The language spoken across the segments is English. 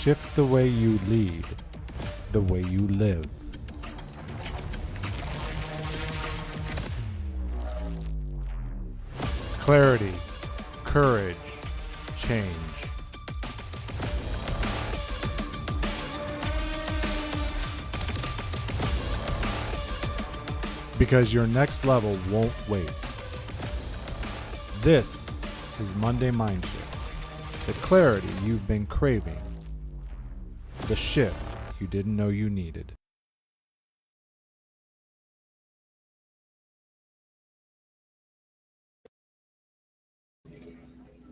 shift the way you lead, the way you live. Clarity, courage, change. Because your next level won't wait. This is Monday Mindshift, the clarity you've been craving, the shift you didn't know you needed.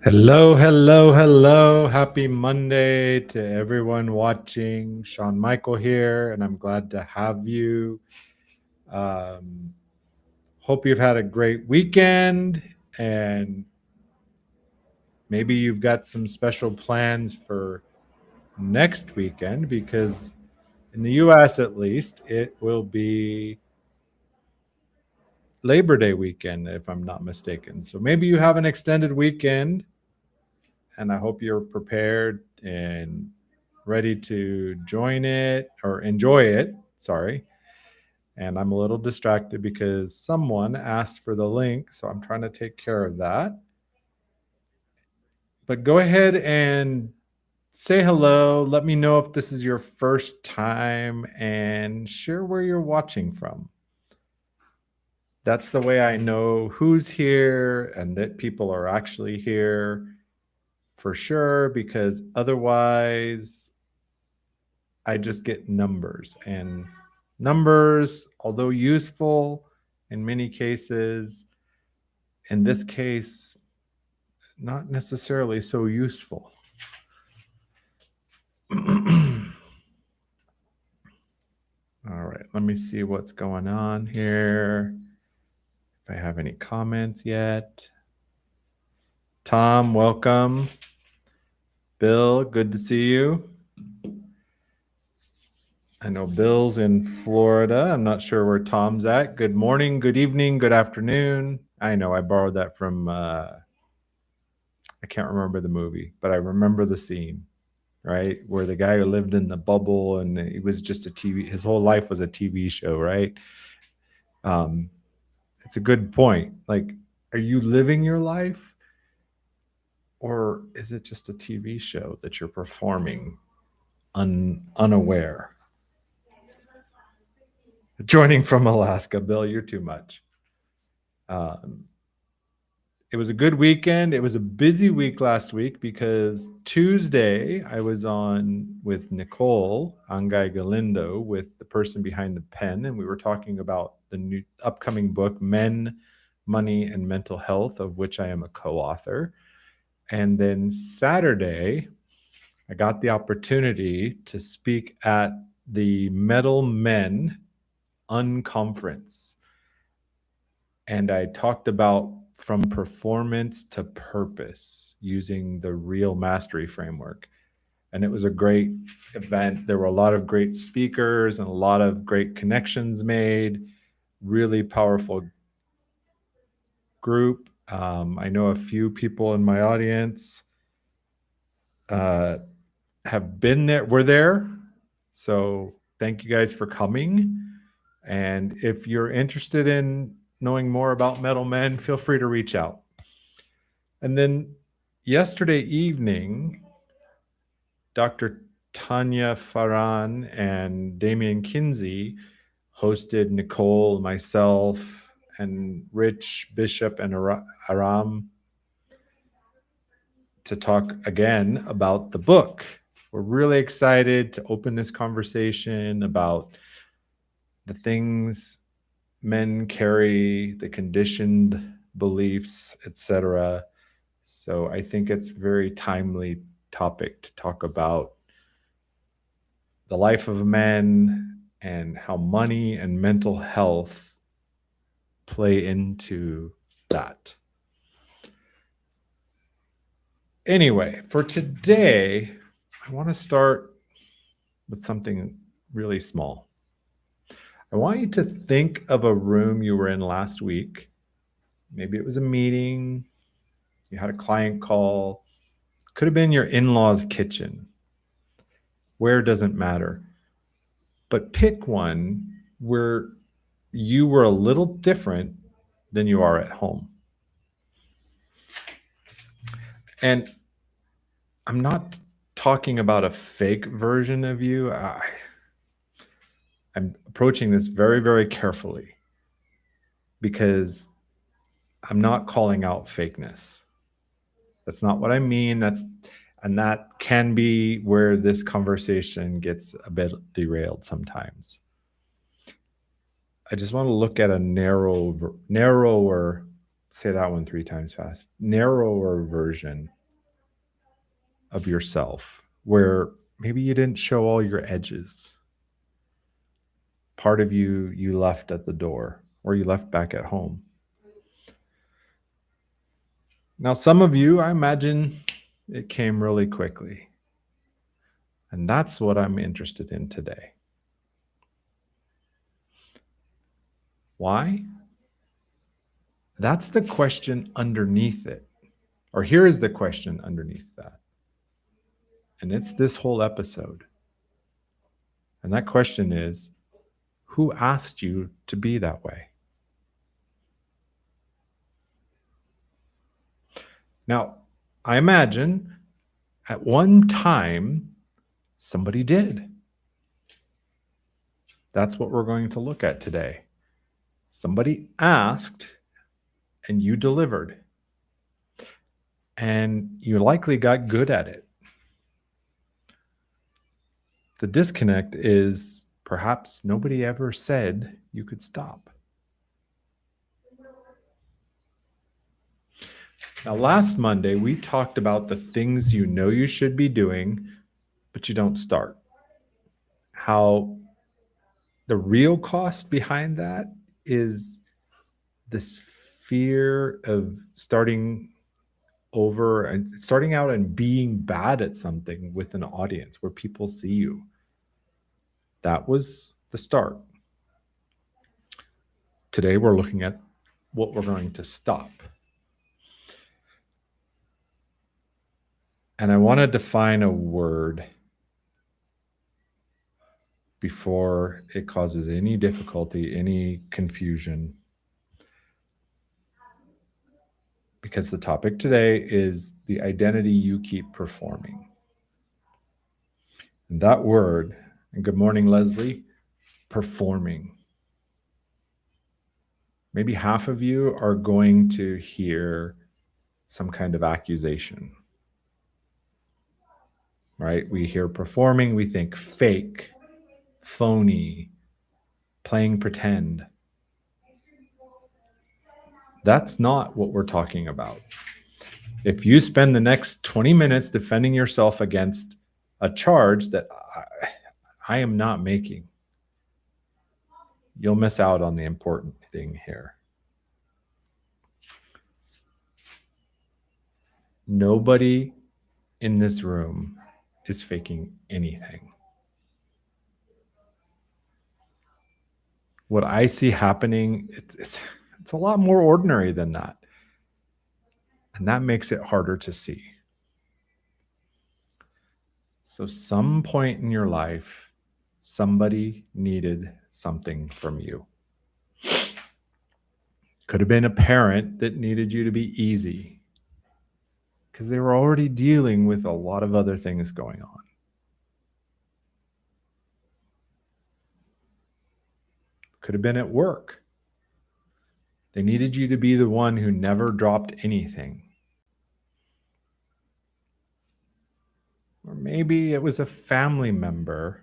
Hello, hello, hello. Happy Monday to everyone watching. Sean Michael here, and I'm glad to have you. Hope you've had a great weekend, and maybe you've got some special plans for next weekend, because in the US at least, it will be Labor Day weekend, if I'm not mistaken. So maybe you have an extended weekend, and I hope you're prepared and ready to join it or enjoy it. Sorry. And I'm a little distracted because someone asked for the link, so I'm trying to take care of that. But go ahead and say hello. Let me know if this is your first time and share where you're watching from. That's the way I know who's here and that people are actually here for sure, because otherwise I just get numbers, and numbers, although useful in many cases, in this case, not necessarily so useful. All right, let me see what's going on here. If I have any comments yet. Tom, welcome. Bill, good to see you. I know Bill's in Florida. I'm not sure where Tom's at. Good morning, good evening, good afternoon. I know I borrowed that from, I can't remember the movie, but I remember the scene, right? Where the guy who lived in the bubble and it was just a TV, his whole life was a TV show, right? It's a good point. Like, are you living your life? Or is it just a TV show that you're performing unaware? Joining from Alaska, Bill, you're too much. It was a good weekend. It was a busy week last week because Tuesday I was on with Nicole Angay Galindo, with the person behind the pen, and we were talking about the new upcoming book, Men, Money, and Mental Health, of which I am a co-author. And then Saturday, I got the opportunity to speak at the Metal Men Unconference. And I talked about from performance to purpose using the Real Mastery Framework. And it was a great event. There were a lot of great speakers and a lot of great connections made. Really powerful group. I know a few people in my audience have been there, were there. So thank you guys for coming. And if you're interested in knowing more about Metal Men, feel free to reach out. And then yesterday evening, Dr. Tanya Farhan and Damian Kinsey hosted Nicole, myself, and Rich Bishop and Aram to talk again about the book. We're really excited to open this conversation about the things men carry, the conditioned beliefs, etc. So I think it's a very timely topic to talk about the life of men and how money and mental health play into that. Anyway, for today, I want to start with something really small. I want you to think of a room you were in last week. Maybe it was a meeting, you had a client call, could have been your in-laws' kitchen. Where doesn't matter. But pick one where you were a little different than you are at home. And I'm not talking about a fake version of you. I'm approaching this very, very carefully because I'm not calling out fakeness. That's not what I mean. And that can be where this conversation gets a bit derailed sometimes. I just want to look at a narrower, say that one 3 times fast, narrower version of yourself where maybe you didn't show all your edges. Part of you left at the door or you left back at home. Now, some of you, I imagine it came really quickly. And that's what I'm interested in today. Why? That's the question underneath it. Or here is the question underneath that. And it's this whole episode. And that question is, who asked you to be that way? Now, I imagine at one time, somebody did. That's what we're going to look at today. Somebody asked and you delivered. And you likely got good at it. The disconnect is perhaps nobody ever said you could stop. Now, last Monday, we talked about the things you know you should be doing, but you don't start. How the real cost behind that is this fear of starting over and starting out and being bad at something with an audience where people see you. That was the start. Today, we're looking at what we're going to stop. And I want to define a word before it causes any difficulty, any confusion. Because the topic today is the identity you keep performing. And that word, and good morning, Leslie, performing. Maybe half of you are going to hear some kind of accusation. Right? We hear performing, we think fake, phony, playing pretend. That's not what we're talking about. If you spend the next 20 minutes defending yourself against a charge that I am not making, you'll miss out on the important thing here. Nobody in this room is faking anything. What I see happening, it's a lot more ordinary than that. And that makes it harder to see. So some point in your life, somebody needed something from you. Could have been a parent that needed you to be easy because they were already dealing with a lot of other things going on. Could have been at work. They needed you to be the one who never dropped anything. Or maybe it was a family member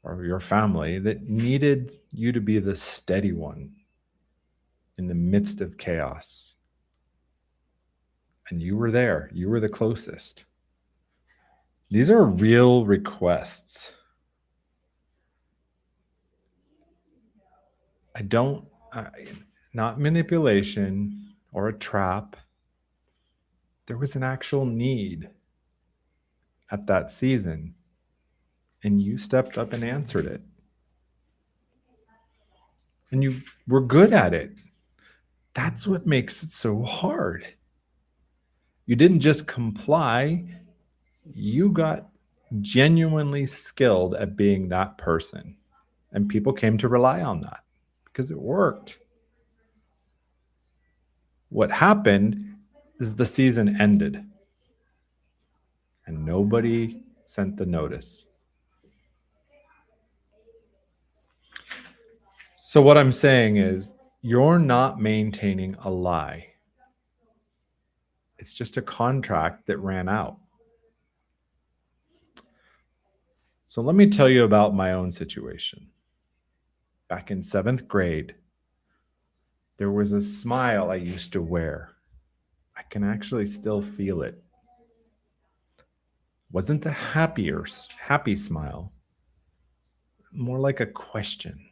or your family that needed you to be the steady one in the midst of chaos. And you were there. You were the closest. These are real requests. Not manipulation or a trap. There was an actual need at that season, and you stepped up and answered it. And you were good at it. That's what makes it so hard. You didn't just comply, you got genuinely skilled at being that person. And people came to rely on that because it worked. What happened is the season ended and nobody sent the notice. So, what I'm saying is, you're not maintaining a lie. It's just a contract that ran out. So, let me tell you about my own situation. Back in 7th grade, there was a smile I used to wear. I can actually still feel it. Wasn't a happy smile, more like a question.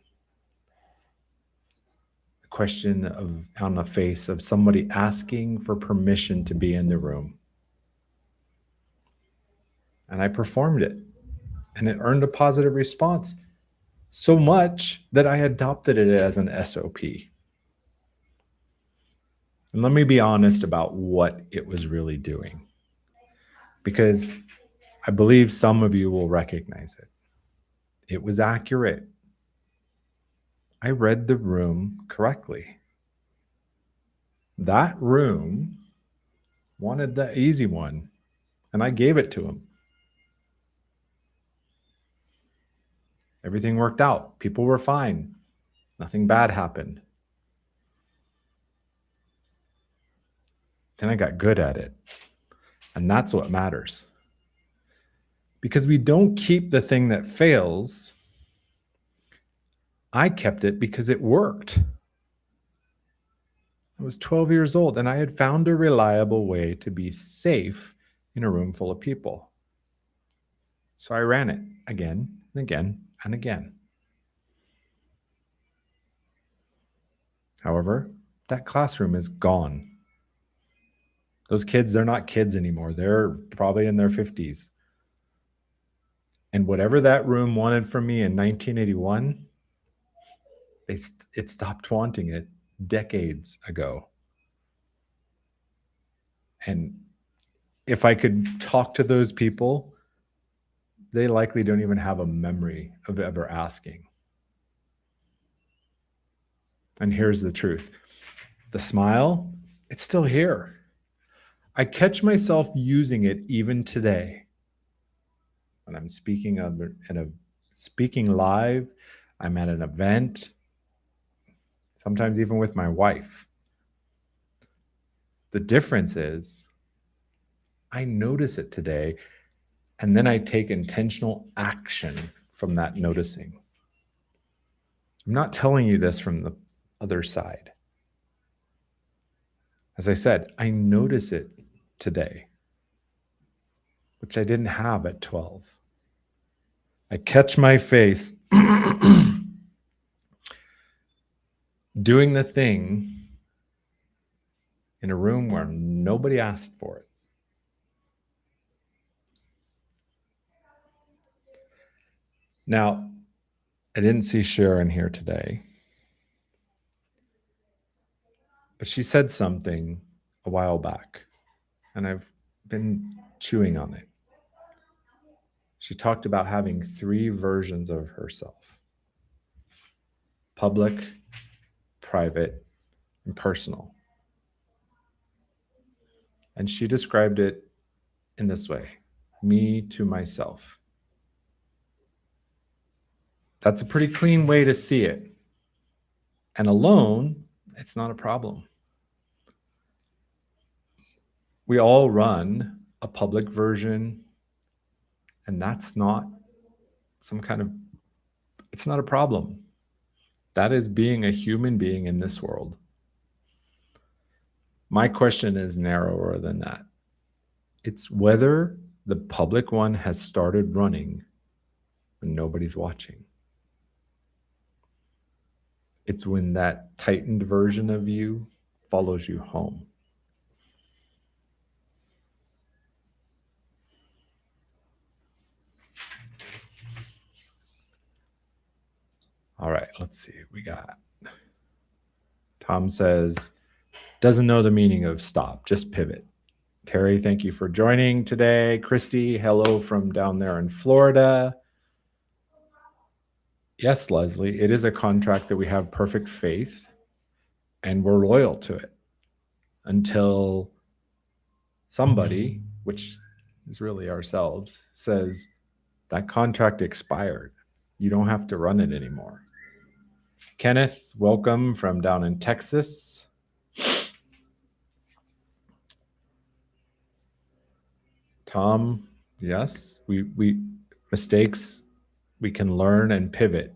A question of on the face of somebody asking for permission to be in the room. And I performed it, and it earned a positive response. So much that I adopted it as an SOP. And let me be honest about what it was really doing, because I believe some of you will recognize it. It was accurate. I read the room correctly. That room wanted the easy one, and I gave it to him. Everything worked out. People were fine. Nothing bad happened. Then I got good at it. And that's what matters. Because we don't keep the thing that fails. I kept it because it worked. I was 12 years old and I had found a reliable way to be safe in a room full of people. So I ran it again and again and again. However, that classroom is gone. Those kids, they're not kids anymore. They're probably in their 50s. And whatever that room wanted from me in 1981, it stopped wanting it decades ago. And if I could talk to those people, they likely don't even have a memory of ever asking. And here's the truth. The smile, it's still here. I catch myself using it even today. When I'm speaking live, I'm at an event, sometimes even with my wife. The difference is I notice it today, and then I take intentional action from that noticing. I'm not telling you this from the other side. As I said, I notice it today, which I didn't have at 12. I catch my face doing the thing in a room where nobody asked for it. Now, I didn't see Sharon here today, but she said something a while back, and I've been chewing on it. She talked about having 3 versions of herself: public, private, and personal. And she described it in this way: me to myself. That's a pretty clean way to see it. And alone, it's not a problem. We all run a public version, and that's not it's not a problem. That is being a human being in this world. My question is narrower than that. It's whether the public one has started running when nobody's watching. It's when that tightened version of you follows you home. All right, let's see. We got Tom says, doesn't know the meaning of stop, just pivot. Terry, thank you for joining today. Christy, hello from down there in Florida. Yes, Leslie, it is a contract that we have perfect faith and we're loyal to it until somebody, which is really ourselves, says that contract expired. You don't have to run it anymore. Kenneth, welcome from down in Texas. Tom, yes, we mistakes, we can learn and pivot.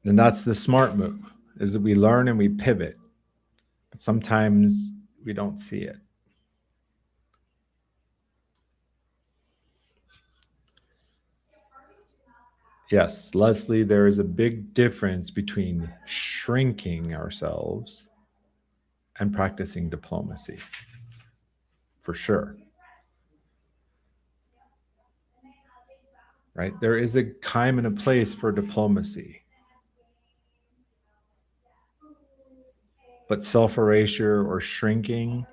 And that's the smart move, is that we learn and we pivot. But sometimes we don't see it. Yes, Leslie, there is a big difference between shrinking ourselves and practicing diplomacy, for sure. Right? There is a time and a place for diplomacy. But self-erasure or shrinking,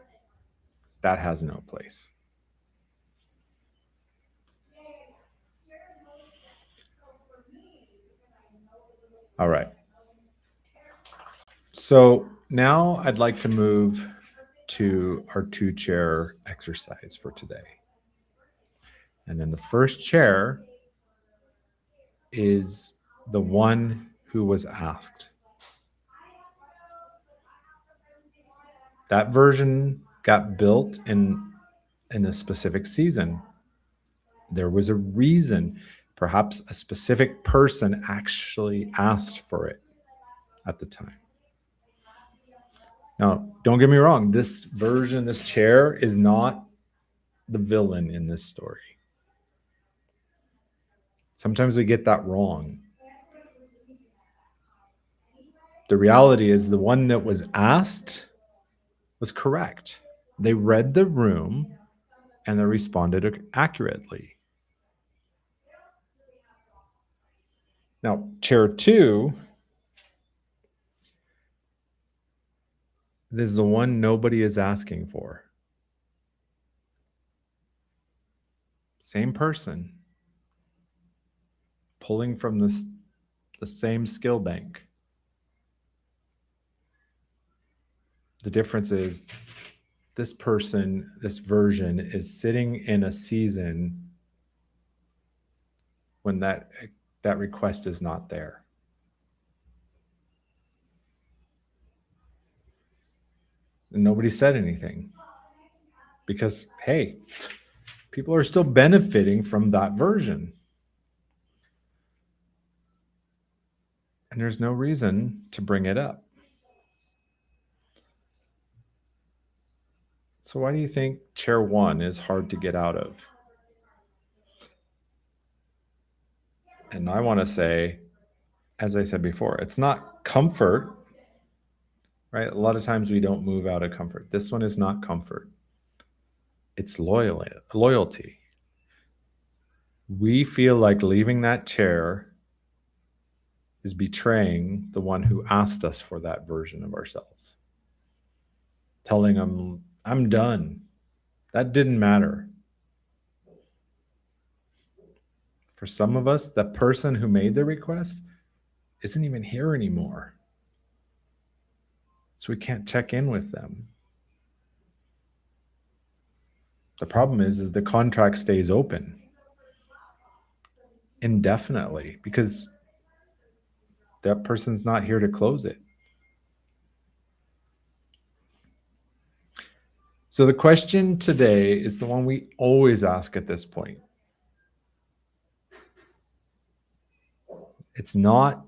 that has no place. All right. So now I'd like to move to our 2-chair exercise for today. And then the first chair is the one who was asked. That version got built in a specific season. There was a reason. Perhaps a specific person actually asked for it at the time. Now, don't get me wrong. This version, this chair is not the villain in this story. Sometimes we get that wrong. The reality is the one that was asked was correct. They read the room and they responded accurately. Now, chair 2, this is the one nobody is asking for. Same person, pulling from the same skill bank. The difference is this person, this version is sitting in a season when that request is not there. And nobody said anything because, hey, people are still benefiting from that version. And there's no reason to bring it up. So why do you think chair 1 is hard to get out of? And I want to say, as I said before, it's not comfort, right? A lot of times we don't move out of comfort. This one is not comfort. It's loyalty. We feel like leaving that chair is betraying the one who asked us for that version of ourselves. Telling them, I'm done. That didn't matter. For some of us, the person who made the request isn't even here anymore. So we can't check in with them. The problem is the contract stays open indefinitely because that person's not here to close it. So the question today is the one we always ask at this point. It's not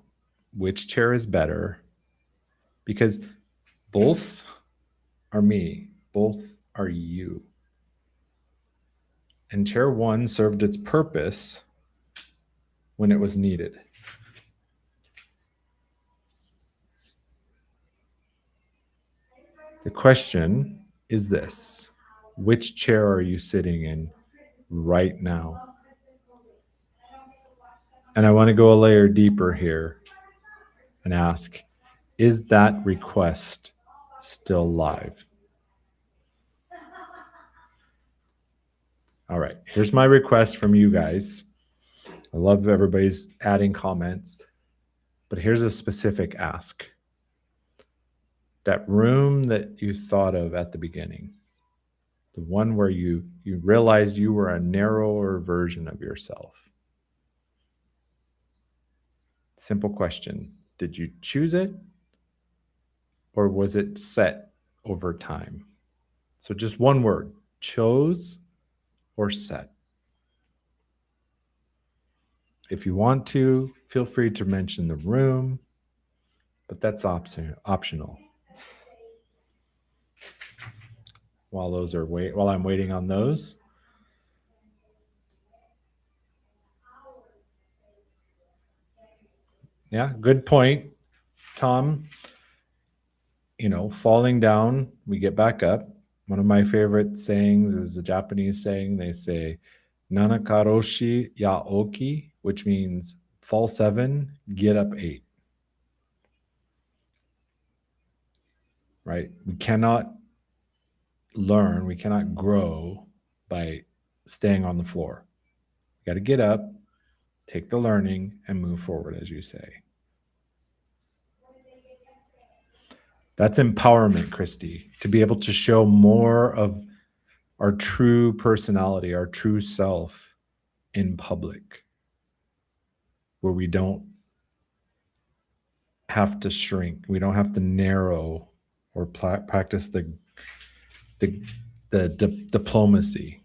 which chair is better, because both are me, both are you. And chair 1 served its purpose when it was needed. The question is this: which chair are you sitting in right now? And I want to go a layer deeper here and ask, is that request still live? All right. Here's my request from you guys. I love everybody's adding comments, but here's a specific ask. That room that you thought of at the beginning, the one where you realized you were a narrower version of yourself. Simple question. Did you choose it, or was it set over time? So just one word, chose or set. If you want to, feel free to mention the room, but that's optional. While I'm waiting on those. Yeah, good point, Tom. Falling down, we get back up. One of my favorite sayings is a Japanese saying. They say, Nanakaroshi ya oki, which means fall 7, get up 8. Right? We cannot learn, we cannot grow by staying on the floor. You got to get up, take the learning, and move forward, as you say. That's empowerment, Christy, to be able to show more of our true personality, our true self in public, where we don't have to shrink, we don't have to narrow or practice the diplomacy,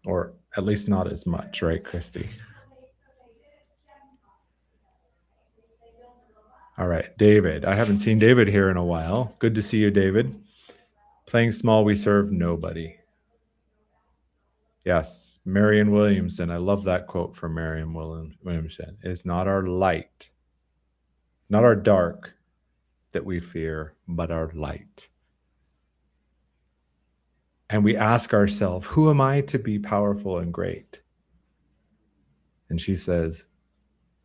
or at least not as much, right, Christy? All right, David. I haven't seen David here in a while. Good to see you, David. Playing small, we serve nobody. Yes, Marianne Williamson. I love that quote from Marianne Williamson. It's not our light, not our dark that we fear, but our light. And we ask ourselves, who am I to be powerful and great? And she says,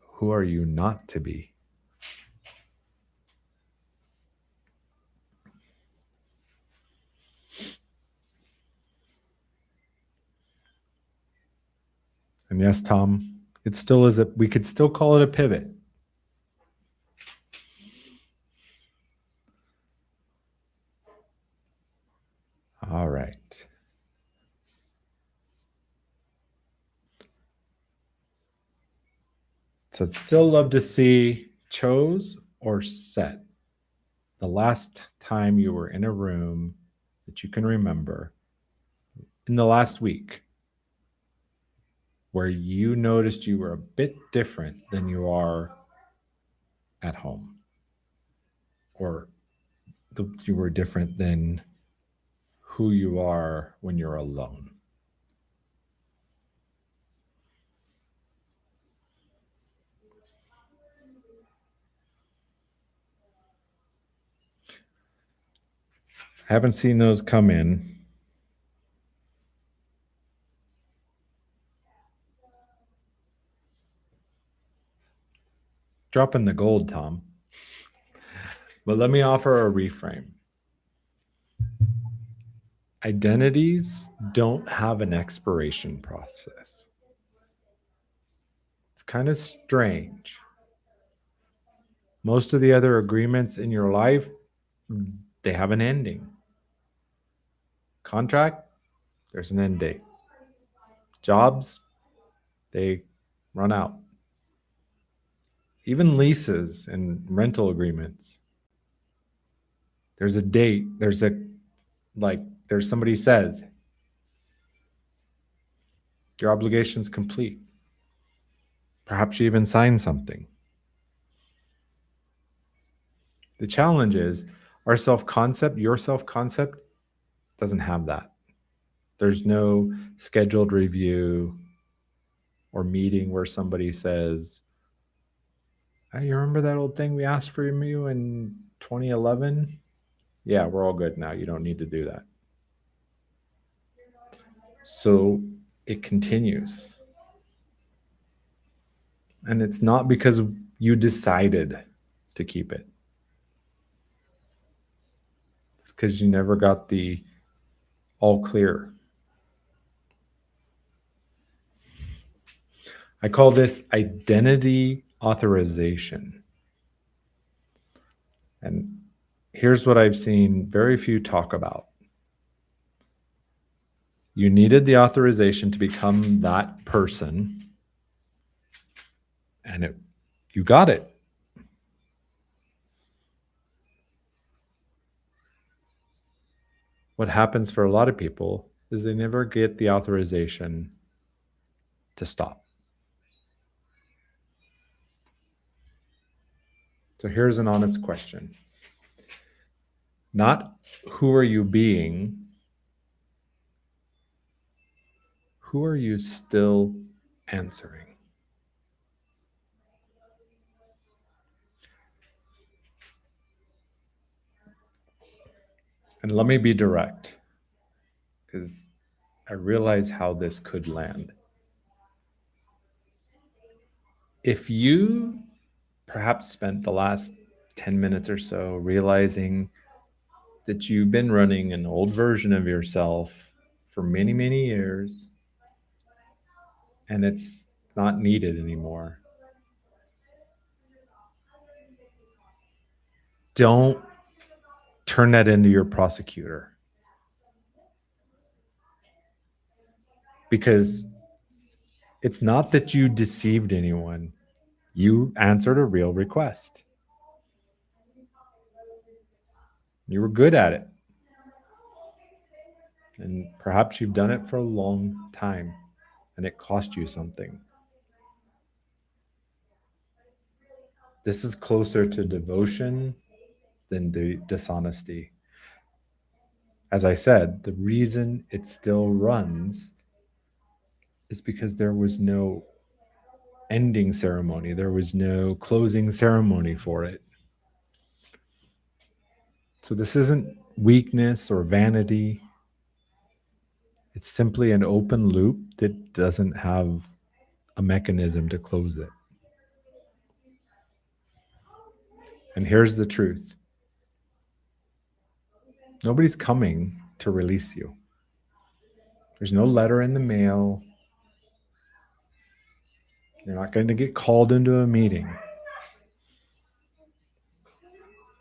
who are you not to be? And yes, Tom, it still is we could still call it a pivot. All right. So I'd still love to see chose or set the last time you were in a room that you can remember in the last week where you noticed you were a bit different than you are at home, or you were different than who you are when you're alone. I haven't seen those come in. Dropping the gold, Tom. But let me offer a reframe. Identities don't have an expiration process. It's kind of strange. Most of the other agreements in your life, they have an ending. Contract, there's an end date. Jobs, they run out. Even leases and rental agreements, there's a date, there's somebody says, your obligation's complete. Perhaps you even sign something. The challenge is our self-concept, your self-concept doesn't have that. There's no scheduled review or meeting where somebody says, hey, you remember that old thing we asked from you in 2011? Yeah, we're all good now. You don't need to do that. So it continues. And it's not because you decided to keep it. It's because you never got the all clear. I call this identity authorization. And here's what I've seen very few talk about. You needed the authorization to become that person, and you got it. What happens for a lot of people is they never get the authorization to stop. So here's an honest question. Not who are you being, who are you still answering? And let me be direct, because I realize how this could land. If you perhaps spent the last 10 minutes or so realizing that you've been running an old version of yourself for many, many years, and it's not needed anymore, don't turn that into your prosecutor. Because it's not that you deceived anyone. You answered a real request. You were good at it. And perhaps you've done it for a long time and it cost you something. This is closer to devotion than dishonesty. As I said, the reason it still runs is because there was no ending ceremony, there was no closing ceremony for it. So this isn't weakness or vanity. It's simply an open loop that doesn't have a mechanism to close it. And here's the truth. Nobody's coming to release you. There's no letter in the mail. You're not going to get called into a meeting.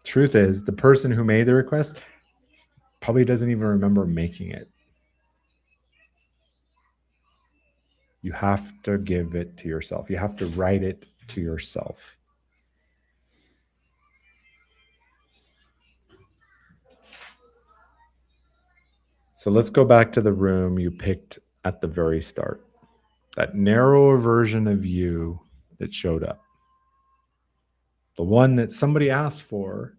Truth is, the person who made the request probably doesn't even remember making it. You have to give it to yourself. You have to write it to yourself. So let's go back to the room you picked at the very start. That narrower version of you that showed up. The one that somebody asked for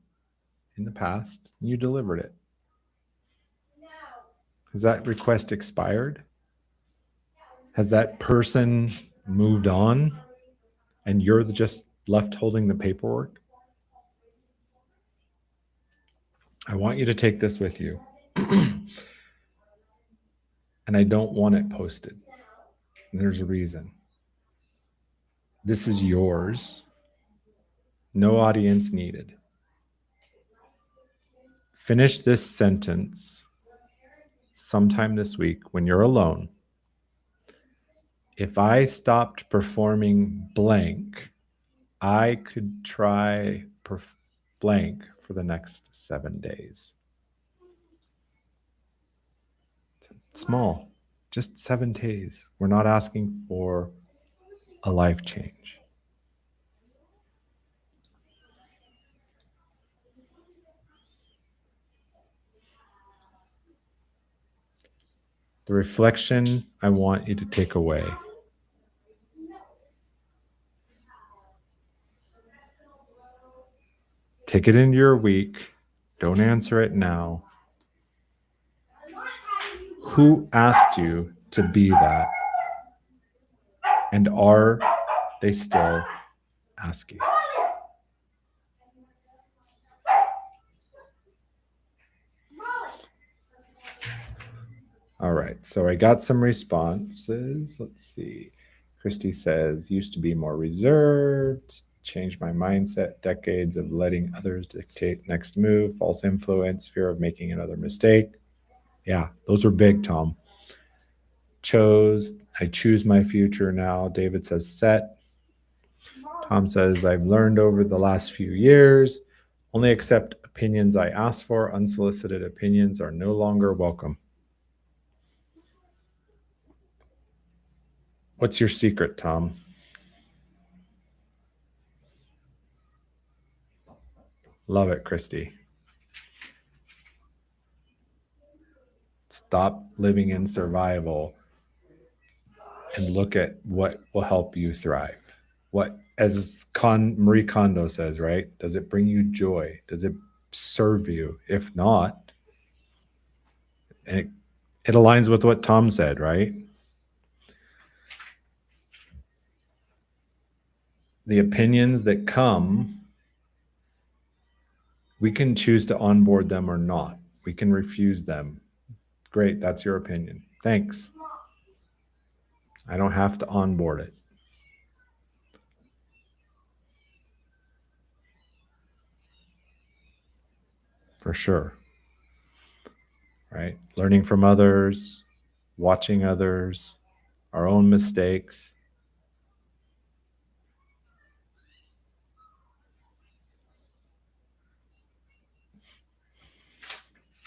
in the past, and you delivered it. Has that request expired? Has that person moved on and you're just left holding the paperwork? I want you to take this with you. And I don't want it posted. And there's a reason. This is yours. No audience needed. Finish this sentence sometime this week when you're alone. If I stopped performing blank, I could try blank for the next 7 days. Small, just 7 days. We're not asking for a life change. The reflection I want you to take away. Take it into your week. Don't answer it now. Who asked you to be that? And are they still asking? All right, so I got some responses. Let's see. Christy says, used to be more reserved, changed my mindset, decades of letting others dictate next move, false influence, fear of making another mistake. Yeah, those are big, Tom. I choose my future now. David says set. Tom says, I've learned over the last few years, only accept opinions I ask for. Unsolicited opinions are no longer welcome. What's your secret, Tom? Love it, Christy. Stop living in survival and look at what will help you thrive. What, as Marie Kondo says, right? Does it bring you joy? Does it serve you? If not, and it aligns with what Tom said, right? The opinions that come, we can choose to onboard them or not. We can refuse them. Great, that's your opinion. Thanks. I don't have to onboard it. For sure. Right? Learning from others, watching others, our own mistakes.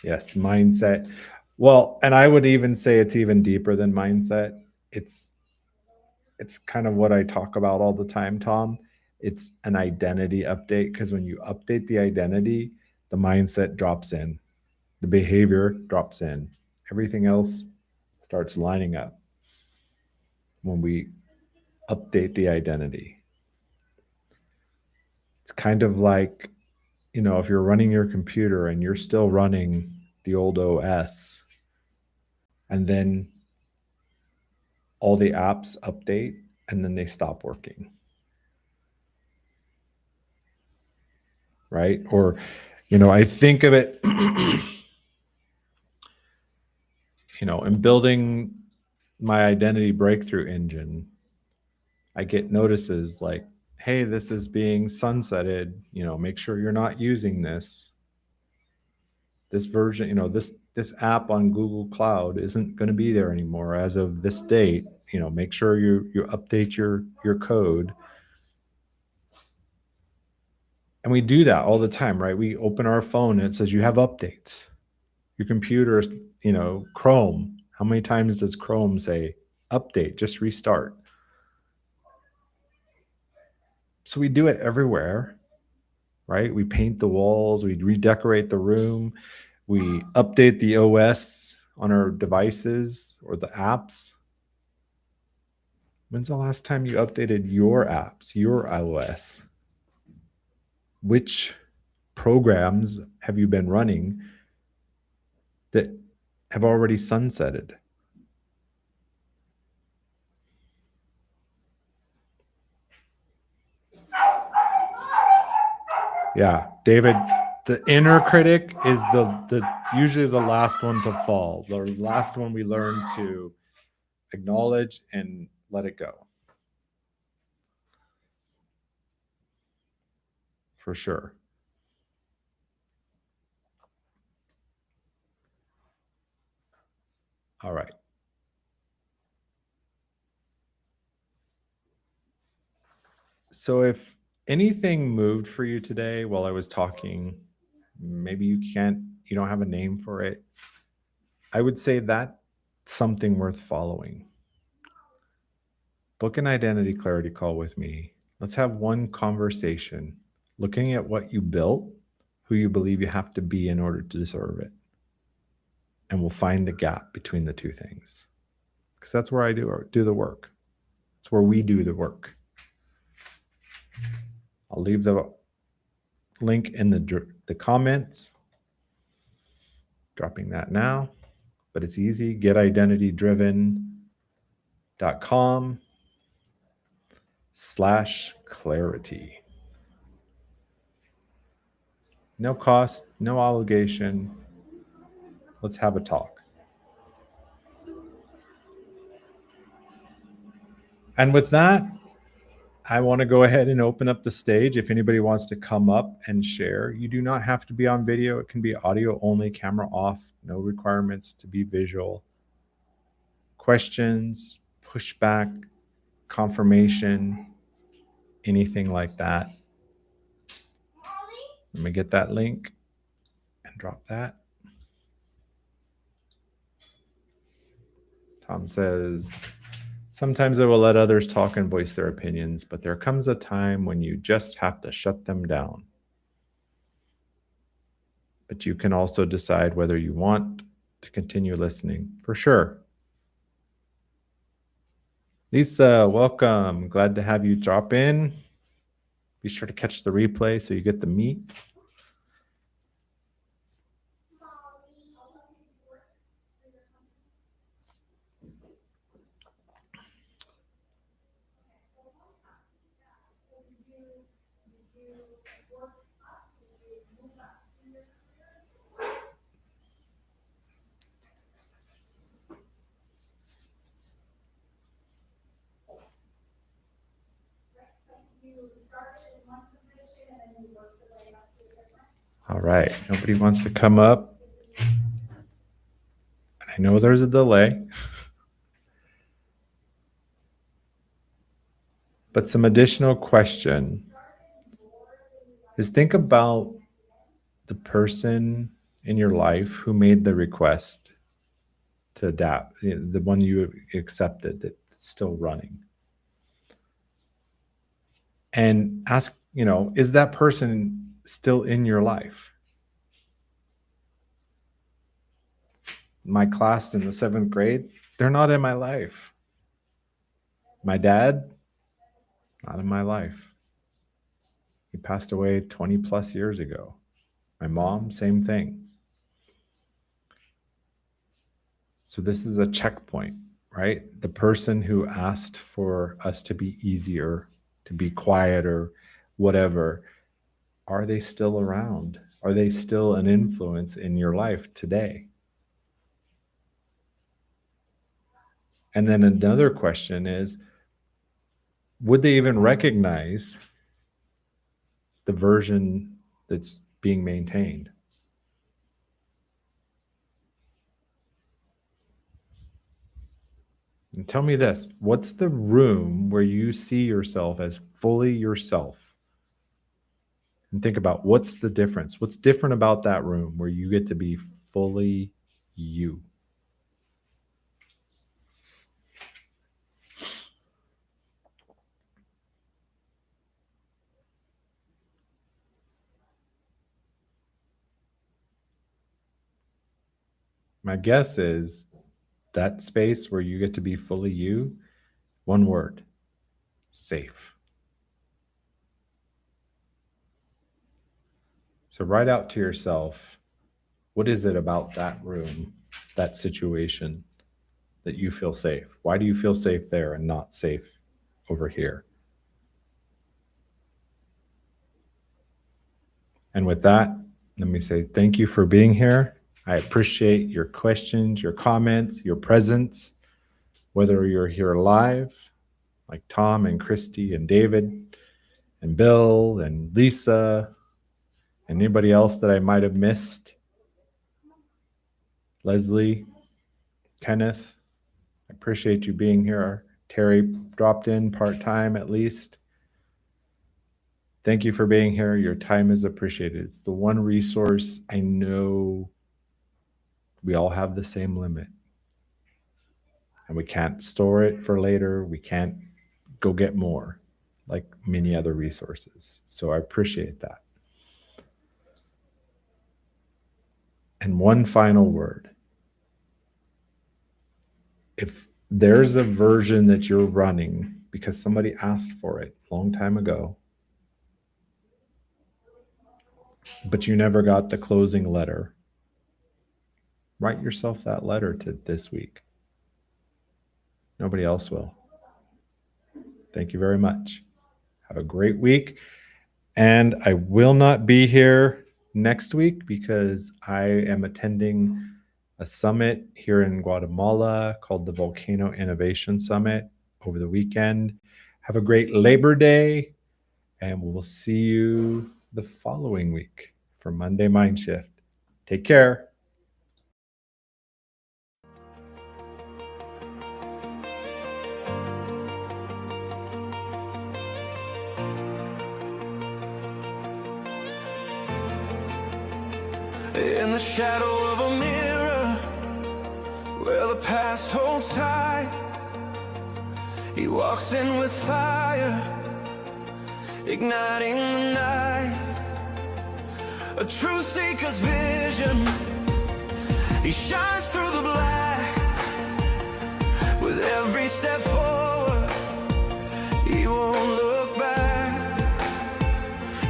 Yes, mindset. Well, and I would even say it's even deeper than mindset. It's kind of what I talk about all the time, Tom. It's an identity update because when you update the identity, the mindset drops in, the behavior drops in, everything else starts lining up when we update the identity. It's kind of like, if you're running your computer and you're still running the old OS, and then all the apps update and then they stop working. Right? Or, I think of it, in building my identity breakthrough engine, I get notices like, hey, this is being sunsetted, make sure you're not using this version, this app on Google Cloud isn't going to be there anymore as of this date. Make sure you update your code. And we do that all the time, right? We open our phone and it says you have updates. Your computer, Chrome. How many times does Chrome say update, just restart? So we do it everywhere, right? We paint the walls, we redecorate the room, we update the OS on our devices or the apps. When's the last time you updated your apps, your iOS? Which programs have you been running that have already sunsetted? Yeah, David, the inner critic is the usually the last one to fall, the last one we learn to acknowledge and let it go. For sure. All right. So if anything moved for you today while I was talking, maybe you don't have a name for it. I would say that's something worth following. Book an identity clarity call with me. Let's have one conversation looking at what you built, who you believe you have to be in order to deserve it. And we'll find the gap between the two things. Because that's where I do the work. It's where we do the work. I'll leave the link in the comments. Dropping that now. But it's easy. getidentitydriven.com/clarity. No cost, no obligation. Let's have a talk. And with that, I want to go ahead and open up the stage. If anybody wants to come up and share, you do not have to be on video. It can be audio only, camera off, no requirements to be visual. Questions, pushback, confirmation, anything like that. Let me get that link and drop that. Tom says, sometimes I will let others talk and voice their opinions, but there comes a time when you just have to shut them down. But you can also decide whether you want to continue listening, for sure. Lisa, welcome. Glad to have you drop in. Be sure to catch the replay so you get the meat. All right. Nobody wants to come up. I know there's a delay. But some additional question is, think about the person in your life who made the request to adapt, the one you accepted that's still running. And ask, is that person still in your life? My class in the 7th grade, they're not in my life. My dad, not in my life. He passed away 20 plus years ago. My mom, same thing. So this is a checkpoint, right? The person who asked for us to be easier, to be quieter, whatever, are they still around? Are they still an influence in your life today? And then another question is, would they even recognize the version that's being maintained? And tell me this, what's the room where you see yourself as fully yourself? And think about, what's the difference? What's different about that room where you get to be fully you? My guess is that space where you get to be fully you, one word, safe. So write out to yourself, what is it about that room, that situation, that you feel safe? Why do you feel safe there and not safe over here? And with that, let me say thank you for being here. I appreciate your questions, your comments, your presence, whether you're here live, like Tom and Christy and David and Bill and Lisa and anybody else that I might have missed. Leslie, Kenneth, I appreciate you being here. Terry dropped in part-time at least. Thank you for being here. Your time is appreciated. It's the one resource I know we all have the same limit. And we can't store it for later. We can't go get more like many other resources. So I appreciate that. And one final word. If there's a version that you're running because somebody asked for it a long time ago, but you never got the closing letter, write yourself that letter to this week. Nobody else will. Thank you very much. Have a great week. And I will not be here next week because I am attending a summit here in Guatemala called the Volcano Innovation Summit over the weekend. Have a great Labor Day, and we'll see you the following week for Monday Mindshift. Take care. In the shadow of a mirror, where the past holds tight, he walks in with fire, igniting the night. A truth seeker's vision, he shines through the black. With every step forward, he won't look back.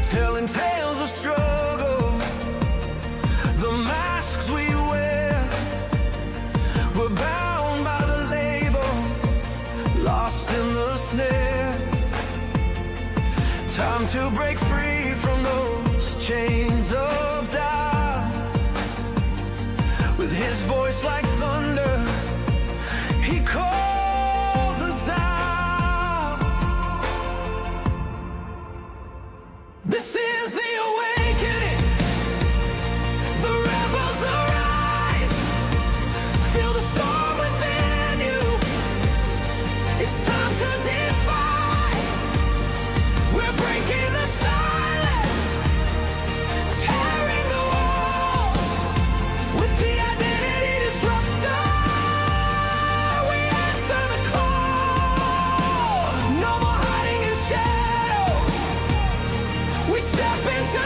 Telling tales of struggle, the masks we wear, we're bound by the labels, lost in the snare. Time to break free from those chains of doubt. With his voice like thunder, he calls us out. This is the awakening. The rebels arise. Feel the storm within you. It's time to defy. We're breaking the silence, tearing the walls. With the identity disruptor, we answer the call. No more hiding in shadows. We step into